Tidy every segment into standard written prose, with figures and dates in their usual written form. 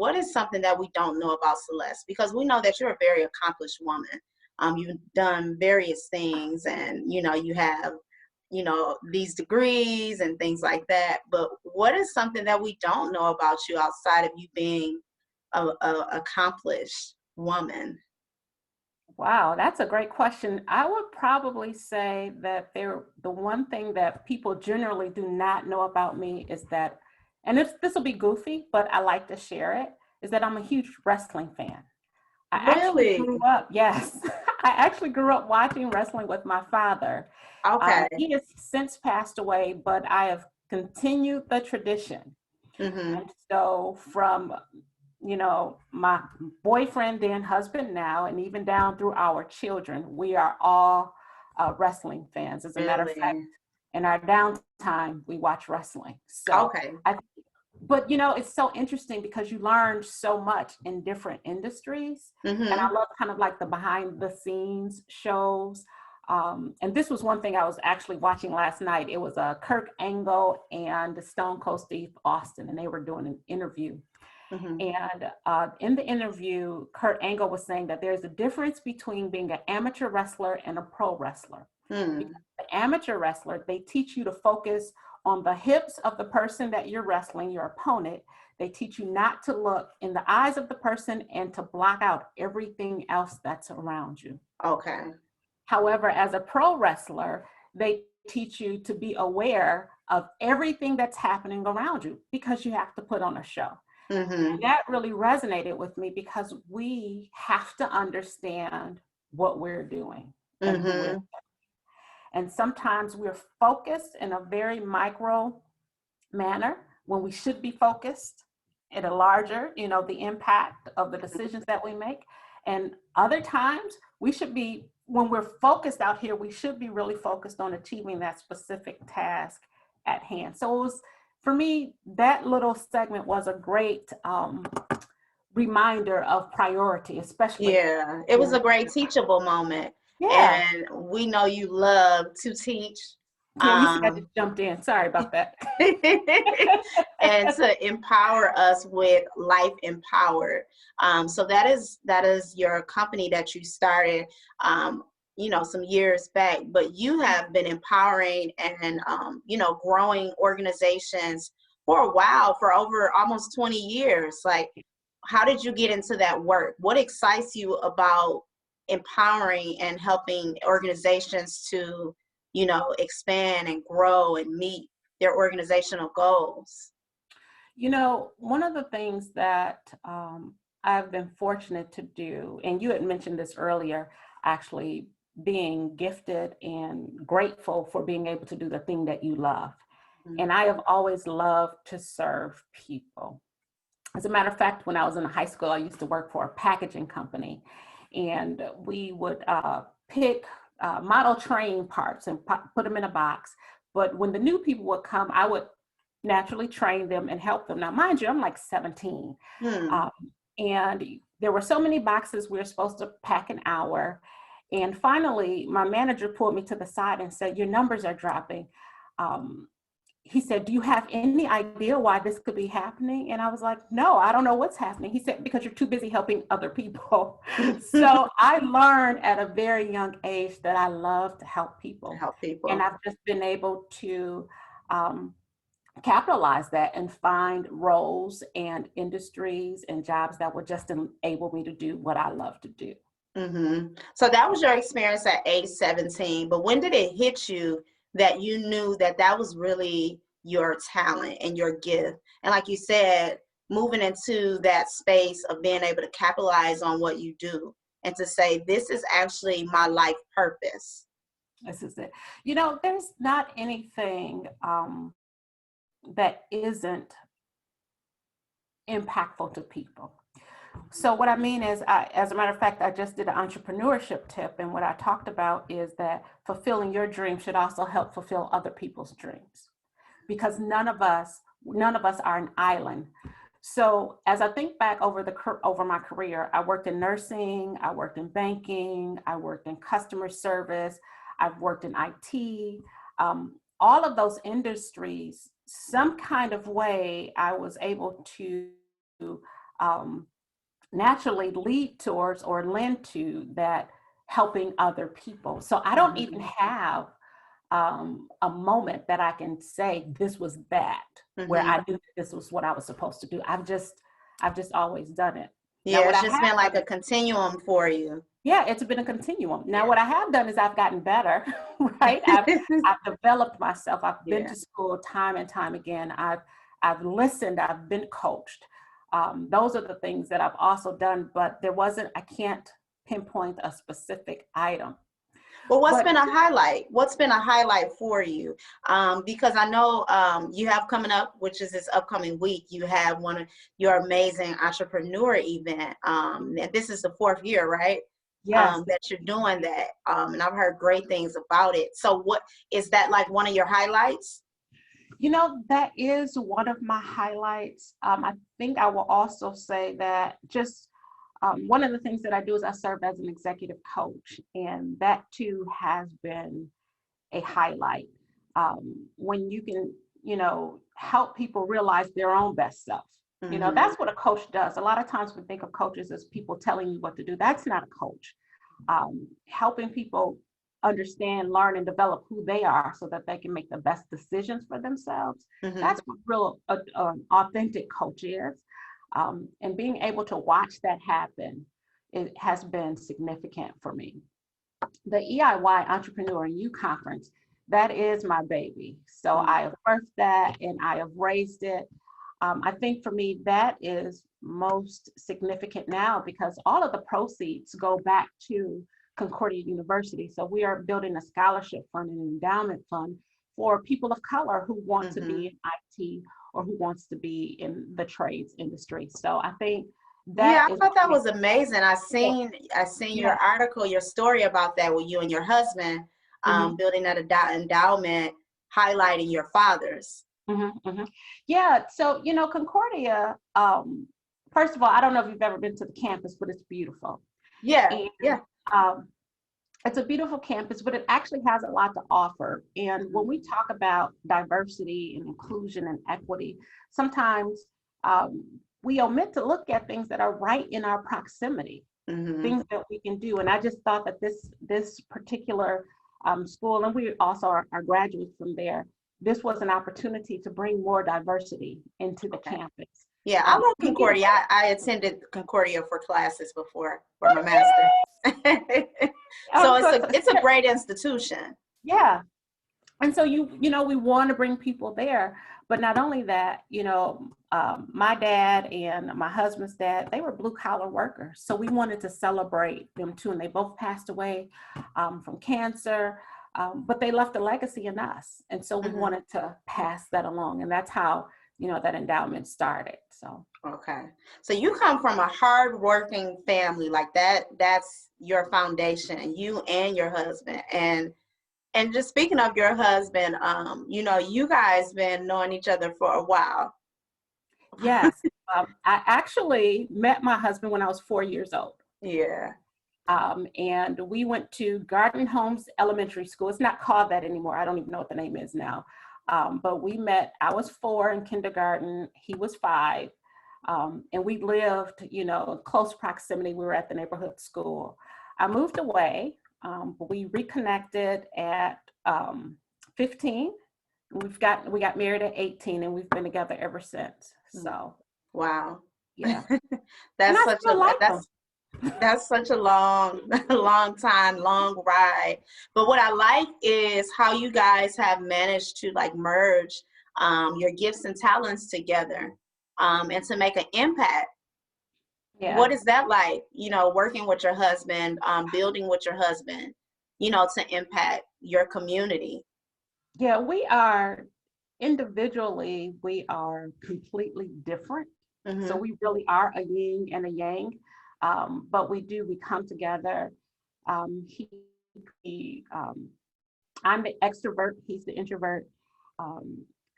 what is something that we don't know about Celeste? Because we know that you're a very accomplished woman. You've done various things, and you have these degrees and things like that. But what is something that we don't know about you outside of you being a accomplished woman? Wow, that's a great question. I would probably say that the one thing that people generally do not know about me is that, and this will be goofy, but I like to share it, is that I'm a huge wrestling fan. I actually Really? grew up, yes, I actually grew up watching wrestling with my father. Okay. He has since passed away, but I have continued the tradition. Mm-hmm. And so from my boyfriend, then husband now, and even down through our children, we are all wrestling fans. As a matter of fact, Really? in our downtime, we watch wrestling. So, Okay. but it's so interesting because you learn so much in different industries. And I Mm-hmm. love kind of like the behind the scenes shows. And this was one thing I was actually watching last night. It was Kurt Angle and Stone Cold Steve Austin, and they were doing an interview. Mm-hmm. And in the interview, Kurt Angle was saying that there's a difference between being an amateur wrestler and a pro wrestler. Mm. Because the amateur wrestler, they teach you to focus on the hips of the person that you're wrestling, your opponent. They teach you not to look in the eyes of the person and to block out everything else that's around you. Okay. However, as a pro wrestler, they teach you to be aware of everything that's happening around you because you have to put on a show. Mm-hmm. That really resonated with me because we have to understand what we're doing and who we're. Mm-hmm. And sometimes we're focused in a very micro manner when we should be focused at a larger, the impact of the decisions that we make. And other times we should be, when we're focused out here, we should be really focused on achieving that specific task at hand. So it was, for me, that little segment was a great reminder of priority, especially. Yeah, it was a great teachable moment. Yeah. And we know you love to teach. Yeah, you see, I just Um, jumped in. Sorry about that. and to empower us with Life Empowered. So that is your company that you started, some years back. But you have been empowering and growing organizations for a while, for over almost 20 years. Like, how did you get into that work? What excites you about empowering and helping organizations to expand and grow and meet their organizational goals? One of the things that I've been fortunate to do, and you had mentioned this earlier, actually being gifted and grateful for being able to do the thing that you love. Mm-hmm. And I have always loved to serve people. As a matter of fact, when I was in high school, I used to work for a packaging company, and we would pick model train parts and put them in a box. But when the new people would come, I would naturally train them and help them. Now, mind you, I'm like 17. Hmm. Um, and there were so many boxes we were supposed to pack an hour. And finally, my manager pulled me to the side and said, "Your numbers are dropping." He said, "Do you have any idea why this could be happening?" And I was like, "No, I don't know what's happening." He said, "Because you're too busy helping other people." So I learned at a very young age that I love to help people. Help And people. I've just been able to um, capitalize that and find roles and industries and jobs that would just enable me to do what I love to do. Mm-hmm. So that was your experience at age 17. But when did it hit you that you knew that that was really your talent and your gift? And like you said, moving into that space of being able to capitalize on what you do and to say, this is actually my life purpose. This is it. There's not anything that isn't impactful to people. So what I mean is, as a matter of fact, I just did an entrepreneurship tip, and what I talked about is that fulfilling your dream should also help fulfill other people's dreams, because none of us are an island. So as I think back over my career, I worked in nursing, I worked in banking, I worked in customer service, I've worked in IT. All of those industries, some kind of way, I was able to naturally lead towards or lend to that helping other people. So I don't even have a moment that I can say this was that, where I knew that this was what I was supposed to do. I've just always done it. Yeah, it's just been like a continuum for you. Yeah, it's been a continuum. Now, what I have done is I've gotten better, right? I've developed myself. I've been to school time and time again. I've listened. I've been coached. Those are the things that I've also done, but I can't pinpoint a specific item. Well, what's been a highlight? What's been a highlight for you? Because I know you have coming up, which is this upcoming week, you have one of your amazing entrepreneur event. And this is the 4th year, right? Yes. That you're doing that. And I've heard great things about it. So what is that, like one of your highlights? That is one of my highlights. I think I will also say that just one of the things that I do is I serve as an executive coach, and that too has been a highlight. When you can, help people realize their own best self. That's what a coach does. A lot of times we think of coaches as people telling you what to do. That's not a coach. Helping people understand, learn, and develop who they are so that they can make the best decisions for themselves. That's what real authentic coach is. And being able to watch that happen, it has been significant for me. The EIY Entrepreneur and You Conference, that is my baby. So I have birthed that and I have raised it. I think for me, that is most significant now because all of the proceeds go back to Concordia University. So we are building a scholarship fund and endowment fund for people of color who want to be in IT or who wants to be in the trades industry. So I think that I thought that was amazing. I seen your article, your story about that with you and your husband building that endowment, highlighting your fathers. Yeah, so Concordia, first of all, I don't know if you've ever been to the campus, but it's beautiful. It's a beautiful campus, but it actually has a lot to offer. And when we talk about diversity and inclusion and equity, sometimes we omit to look at things that are right in our proximity, things that we can do. And I just thought that this particular school, and we also are graduates from there, this was an opportunity to bring more diversity into the campus. Yeah, I love Concordia. I attended Concordia for classes before for my master. So it's a great institution. Yeah. And so we want to bring people there, but not only that, my dad and my husband's dad, they were blue collar workers. So we wanted to celebrate them too. And they both passed away from cancer, but they left a legacy in us. And so we wanted to pass that along. And that's how, that endowment started. So. Okay. So you come from a hardworking family like that. That's your foundation, you and your husband. And just speaking of your husband, you guys been knowing each other for a while. Yes. I actually met my husband when I was 4 years old. Yeah. And we went to Garden Homes Elementary School. It's not called that anymore. I don't even know what the name is now. But we met, I was 4 in kindergarten, he was 5. And we lived, in close proximity. We were at the neighborhood school. I moved away, but we reconnected at 15. We got married at 18, and we've been together ever since. So. Wow. Yeah. That's such a long time, long ride. But what I like is how you guys have managed to merge your gifts and talents together and to make an impact. Yeah. What is that like, working with your husband, building with your husband, to impact your community? Yeah, we are individually, we are completely different. So we really are a yin and a yang. But we come together. I'm the extrovert, he's the introvert.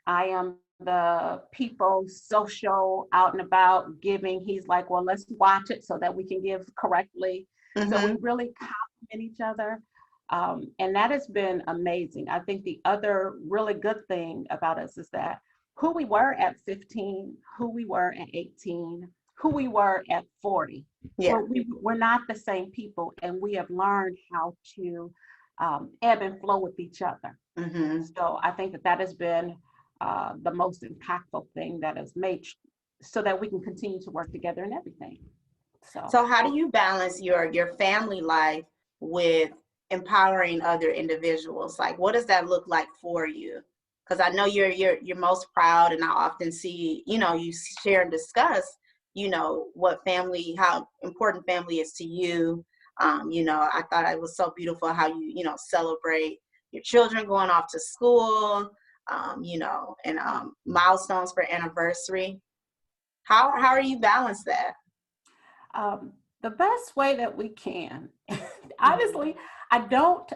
I am the people, social, out and about, giving. He's like, well, let's watch it so that we can give correctly. So we really complement each other. And that has been amazing. I think the other really good thing about us is that who we were at 15, who we were at 18, who we were at 40. Yeah. We're not the same people, and we have learned how to ebb and flow with each other. Mm-hmm. So I think that has been the most impactful thing that has made so that we can continue to work together in everything. So how do you balance your family life with empowering other individuals? Like, what does that look like for you? Because I know you're most proud, and I often see, you share and discuss, how important family is to you. I thought it was so beautiful how you celebrate your children going off to school, and milestones for anniversary. How are you balance that? The best way that we can. Honestly, I don't,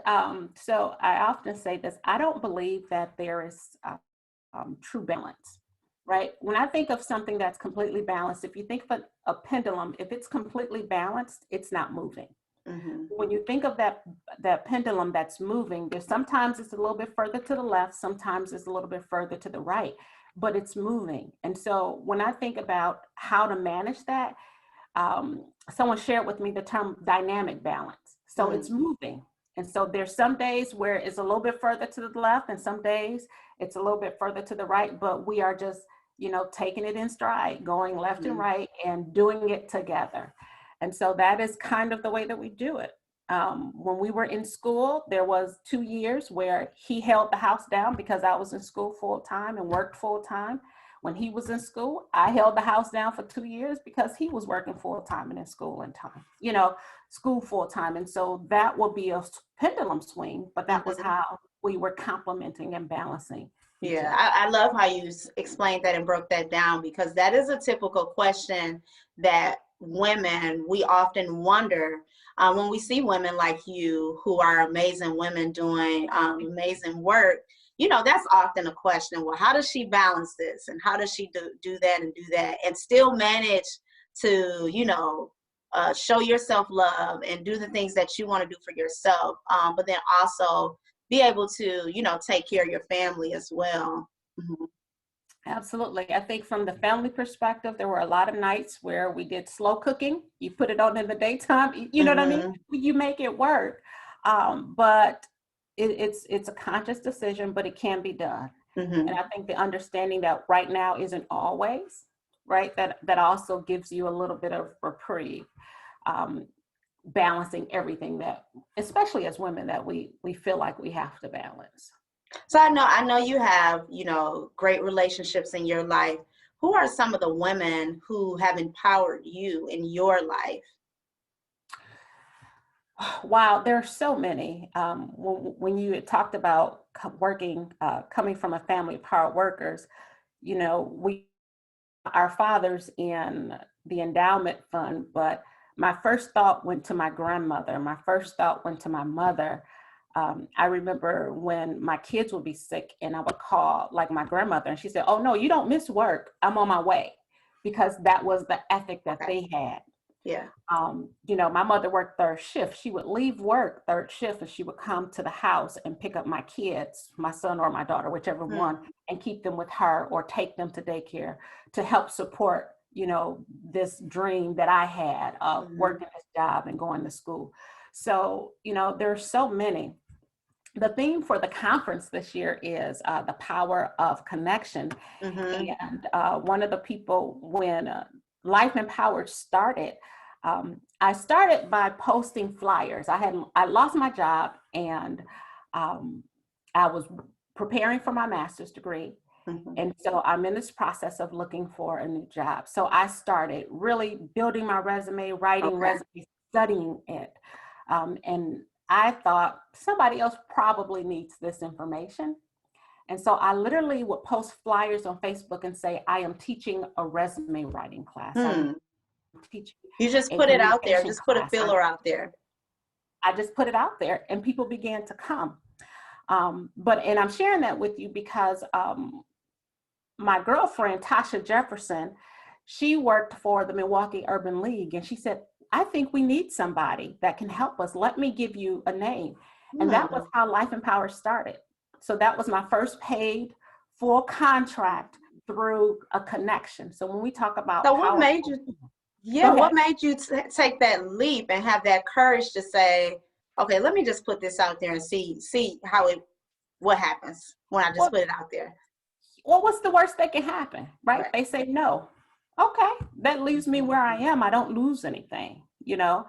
so I often say this, I don't believe that there is true balance, right? When I think of something that's completely balanced, if you think of a pendulum, if it's completely balanced, it's not moving. Mm-hmm. When you think of that pendulum that's moving, there's sometimes it's a little bit further to the left, sometimes it's a little bit further to the right, but it's moving. And so when I think about how to manage that, someone shared with me the term dynamic balance. So it's moving. And so there's some days where it's a little bit further to the left, and some days it's a little bit further to the right, but we are just, taking it in stride, going left and right and doing it together. And so that is kind of the way that we do it. When we were in school, there was 2 years where he held the house down because I was in school full time and worked full time. When he was in school, I held the house down for 2 years because he was working full time and in school in time, school full time. And so that will be a pendulum swing, but that was how we were complementing and balancing. Yeah, I love how you explained that and broke that down, because that is a typical question that women, we often wonder when we see women like you who are amazing women doing amazing work. That's often a question. Well, how does she balance this, and how does she do that and do that and still manage to, show yourself love and do the things that you want to do for yourself, but then also be able to, take care of your family as well. Mm-hmm. Absolutely. I think from the family perspective, there were a lot of nights where we did slow cooking. You put it on in the daytime, you know what I mean? You make it work. But it's a conscious decision, but it can be done. And I think the understanding that right now isn't always, right? That also gives you a little bit of reprieve, balancing everything that, especially as women, that we feel like we have to balance. So I know you have, great relationships in your life. Who are some of the women who have empowered you in your life? Wow, there are so many. When you had talked about working, coming from a family of hard workers, our fathers in the endowment fund, but my first thought went to my grandmother. My first thought went to my mother. I remember when my kids would be sick and I would call like my grandmother, and she said, "Oh no, you don't miss work. I'm on my way," because that was the ethic that they had. Yeah. My mother worked third shift. She would leave work third shift and she would come to the house and pick up my kids, my son or my daughter, whichever one, and keep them with her or take them to daycare to help support, this dream that I had of working this job and going to school. So, there's so many. The theme for the conference this year is the power of connection. And one of the people, when Life Empowered started, I started by posting flyers. I lost my job, and I was preparing for my master's degree. And so I'm in this process of looking for a new job. So I started really building my resume, writing resumes, studying it. And I thought somebody else probably needs this information. And so I literally would post flyers on Facebook and say, I am teaching a resume writing class. You just put it out there, just put a filler out there. I just put it out there and people began to come. And I'm sharing that with you because my girlfriend, Tasha Jefferson, she worked for the Milwaukee Urban League, and she said, I think we need somebody that can help us. Let me give you a name. And that was how Life Empowered started. So that was my first paid full contract through a connection. So when we talk about what made you Yeah, what made you take that leap and have that courage to say, okay, let me just put this out there and see what happens when I just Well, put it out there? well, what's the worst that can happen, right? Right. They say no. Okay, that leaves me where I am. I don't lose anything, you know?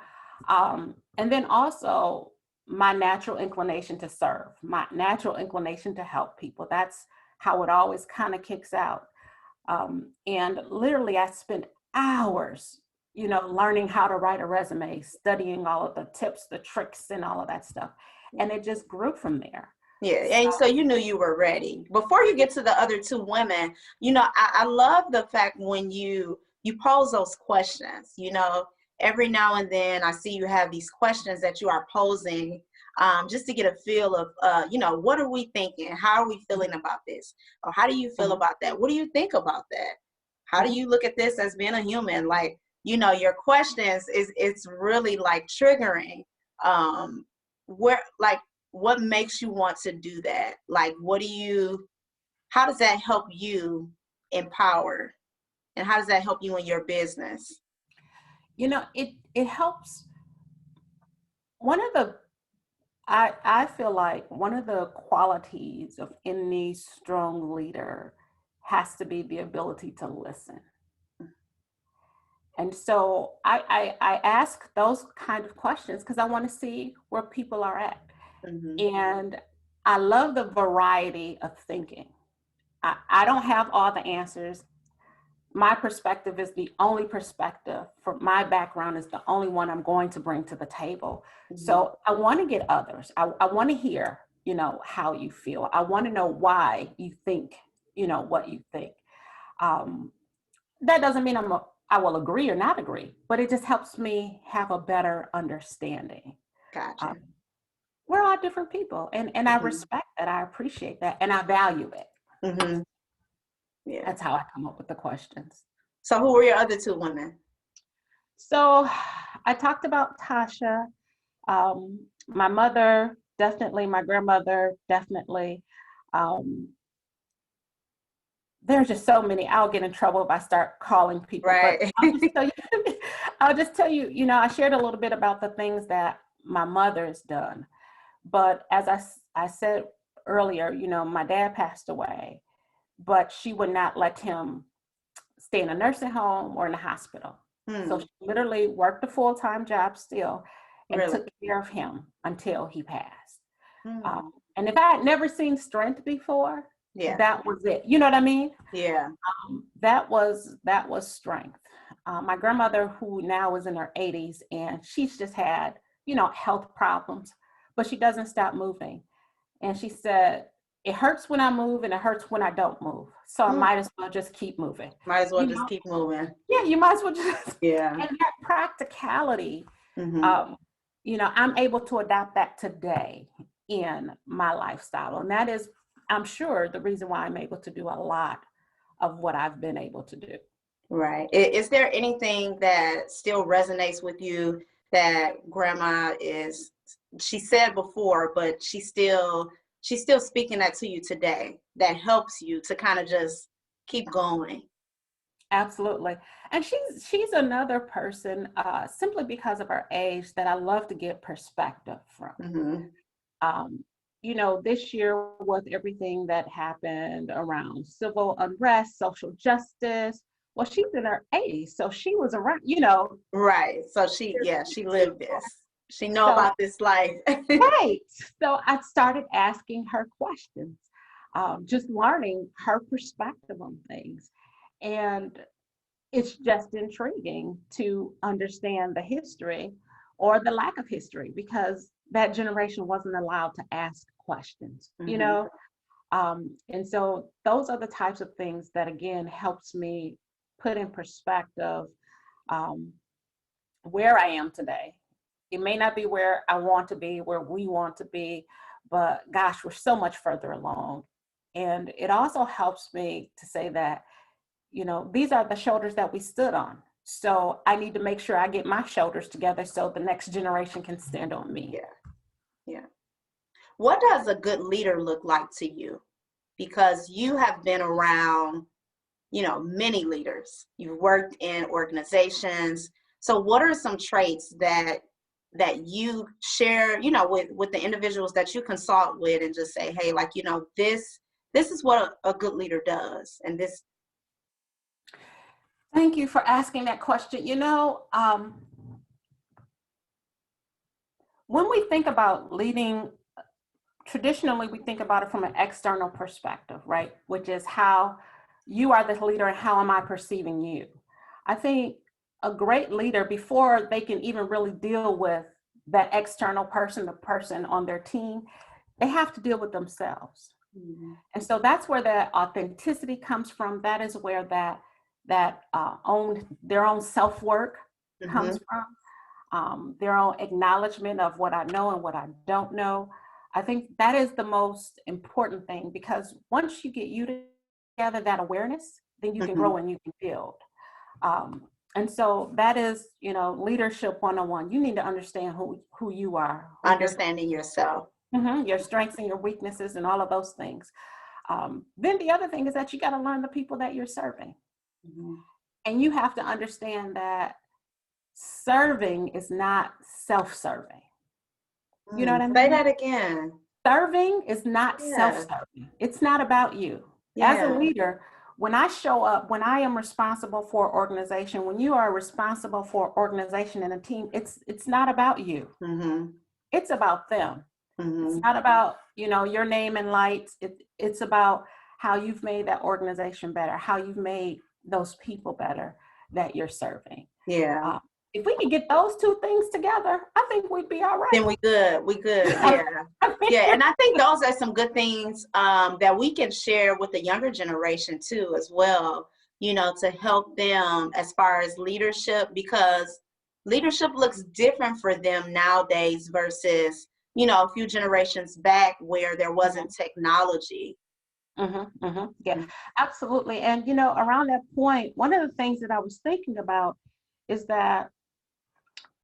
And then also my natural inclination to serve, my natural inclination to help people. That's how it always kind of kicks out. And literally I spent hours, learning how to write a resume, studying all of the tips, the tricks, and all of that stuff. And it just grew from there. Yeah, and so you knew you were ready. Before you get to the other two women, I love the fact when you pose those questions. Every now and then I see you have these questions that you are posing, just to get a feel of, what are we thinking? How are we feeling about this? Or how do you feel about that? What do you think about that? How do you look at this as being a human? Like, your questions it's really like triggering. What makes you want to do that? Like, how does that help you empower? And how does that help you in your business? It helps. I feel like one of the qualities of any strong leader has to be the ability to listen. And so I ask those kind of questions because I want to see where people are at. And I love the variety of thinking. I don't have all the answers. My perspective is the only perspective. For my background is the only one I'm going to bring to the table. So I want to get others. I want to hear, how you feel. I want to know why you think, what you think. That doesn't mean I will agree or not agree, but it just helps me have a better understanding. Gotcha. We're all different people, and I respect that. I appreciate that, and I value it. Yeah. That's how I come up with the questions. So who were your other two women? So I talked about Tasha. My mother, definitely. My grandmother, definitely. There's just so many. I'll get in trouble if I start calling people. Right. But I'll just tell you, I shared a little bit about the things that my mother's done. But as I said earlier, my dad passed away, but she would not let him stay in a nursing home or in a hospital. So she literally worked a full-time job still and took care of him until he passed. And if I had never seen strength before, that was it. You know what I mean? Yeah. That was strength. My grandmother, who now is in her 80s, and she's just had, health problems, but she doesn't stop moving. And she said, it hurts when I move and it hurts when I don't move. So I might as well just keep moving. Might as well just keep moving. Yeah, you might as well just. Yeah. And that practicality, I'm able to adopt that today in my lifestyle. And that is, I'm sure, the reason why I'm able to do a lot of what I've been able to do. Right. Is there anything that still resonates with you that grandma she said before, but she's still speaking that to you today that helps you to kind of just keep going? Absolutely. And she's another person, simply because of her age, that I love to get perspective from. This year, with everything that happened around civil unrest, social justice, well, she's in her 80s, so she was around, Right. So she lived this. She know about this life. Right. So I started asking her questions, just learning her perspective on things. And it's just intriguing to understand the history or the lack of history, because that generation wasn't allowed to ask questions, and so those are the types of things that, again, helps me put in perspective where I am today. It may not be where I want to be, where we want to be, but gosh, we're so much further along. And it also helps me to say that, these are the shoulders that we stood on. So I need to make sure I get my shoulders together so the next generation can stand on me. Yeah. Yeah. What does a good leader look like to you? Because you have been around, many leaders. You've worked in organizations, So what are some traits that you share, you know, with the individuals that you consult with, and just say, hey, like, you know, this is what a good leader does, and this. Thank you for asking that question. You know, when we think about leading, traditionally we think about it from an external perspective, right? Which is how you are the leader and how am I perceiving you? I think a great leader, before they can even really deal with that external person, the person on their team, they have to deal with themselves. Mm-hmm. And so that's where that authenticity comes from. That is where their own self-work mm-hmm. comes from. Their own acknowledgement of what I know and what I don't know. I think that is the most important thing, because once you get you together, that awareness, then you can mm-hmm. grow and you can build. And so that is, you know, leadership 101. You need to understand who you are. Understanding yourself. Mm-hmm, your strengths and your weaknesses and all of those things. Then the other thing is that you got to learn the people that you're serving. Mm-hmm. And you have to understand that serving is not self-serving. You know what I mean? Say that again. Serving is not self-serving. It's not about you. Yeah. As a leader, when I show up, when I am responsible for organization, when you are responsible for organization and a team, it's not about you. Mm-hmm. It's about them. Mm-hmm. It's not about, you know, your name and lights. It's about how you've made that organization better, how you've made those people better that you're serving. Yeah. If we could get those two things together, I think we'd be all right. Then we good. Yeah. Yeah. And I think those are some good things that we can share with the younger generation too, as well, you know, to help them as far as leadership, because leadership looks different for them nowadays versus, you know, a few generations back where there wasn't technology. Mm-hmm, mm-hmm. Yeah, absolutely. And, you know, around that point, one of the things that I was thinking about is that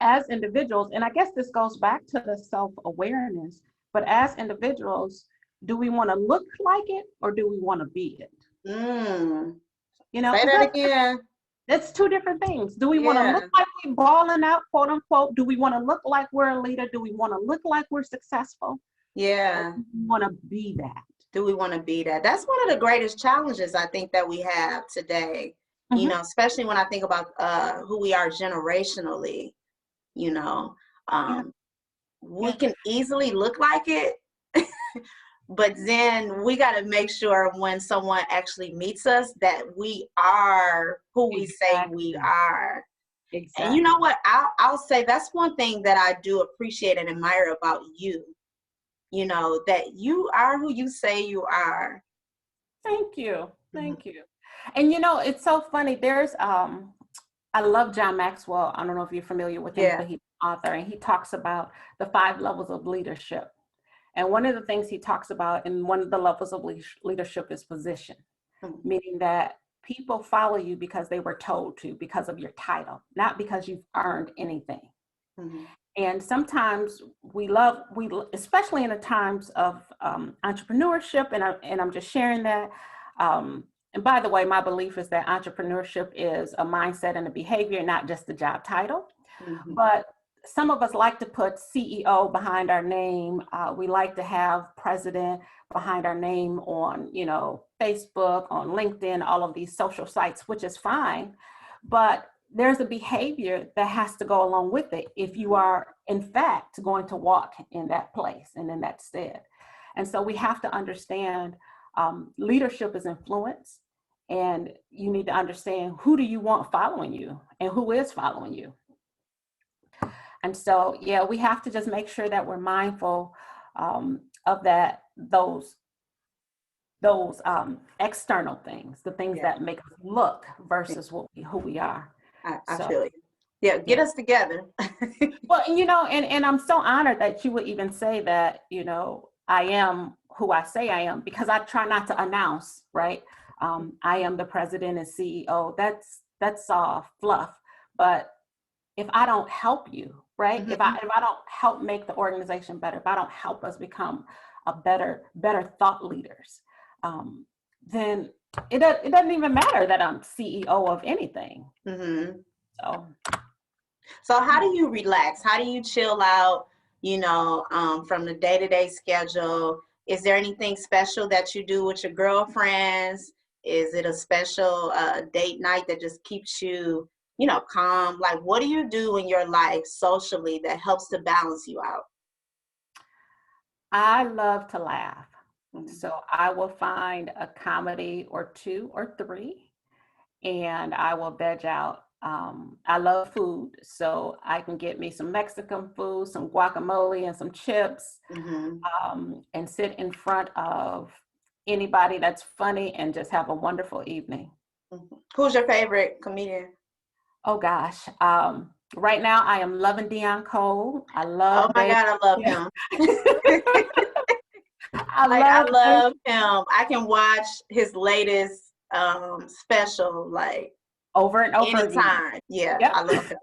as individuals, and I guess this goes back to the self-awareness, but as individuals, do we want to look like it or do we want to be it? You know, say that again. That's two different things. Do we want to look like we're balling out, quote unquote? Do we want to look like we're a leader? Do we want to look like we're successful? Yeah. Or do we want to be that? Do we want to be that? That's one of the greatest challenges I think that we have today, mm-hmm. you know, especially when I think about who we are generationally, you know, we can easily look like it, but then we got to make sure when someone actually meets us that we are who we say we are. Exactly. And you know what? I'll say that's one thing that I do appreciate and admire about you. You know, that you are who you say you are. Thank you. Thank you. And you know, it's so funny. There's I love John Maxwell. I don't know if you're familiar with him, but he's an author, and he talks about the 5 levels of leadership. And one of the things he talks about in one of the levels of leadership is position, meaning that people follow you because they were told to, because of your title, not because you've earned anything. Mm-hmm. And sometimes we especially in the times of entrepreneurship, and I'm just sharing that. And by the way, my belief is that entrepreneurship is a mindset and a behavior, not just a job title. Mm-hmm. But some of us like to put CEO behind our name. We like to have president behind our name on, you know, Facebook, on LinkedIn, all of these social sites, which is fine. But there's a behavior that has to go along with it if you are, in fact, going to walk in that place and in that stead. And so we have to understand leadership is influence, and you need to understand who do you want following you and who is following you. And so, yeah, we have to just make sure that we're mindful of those external things, the things that make us look versus who we are. I feel you. Yeah, get us together. Well, you know, and I'm so honored that you would even say that, you know, I am who I say I am, because I try not to announce, right? I am the president and CEO. That's fluff. But if I don't help you, right? Mm-hmm. If I don't help make the organization better, if I don't help us become a better thought leaders, then it doesn't even matter that I'm CEO of anything. Mm-hmm. So So how do you relax? How do you chill out, from the day-to-day schedule? Is there anything special that you do with your girlfriends? Is it a special date night that just keeps you, calm? Like, what do you do in your life socially that helps to balance you out? I love to laugh. Mhm. So I will find a comedy or two or three, and I will veg out. I love food, so I can get me some Mexican food, some guacamole, and some chips, Mhm. and sit in front of anybody that's funny and just have a wonderful evening. Mhm. Who's your favorite comedian? Oh gosh. Right now I am loving Dion Cole. I Oh love my Dave. God, I love Yeah. him. I Like, I love Dave. love him. I can watch his latest special like Over and over again. anytime. Yeah, Yep. I love him.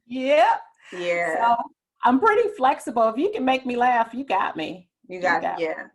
Yep. Yeah, So I'm pretty flexible. If you can make me laugh, you got me. you You got, got yeah.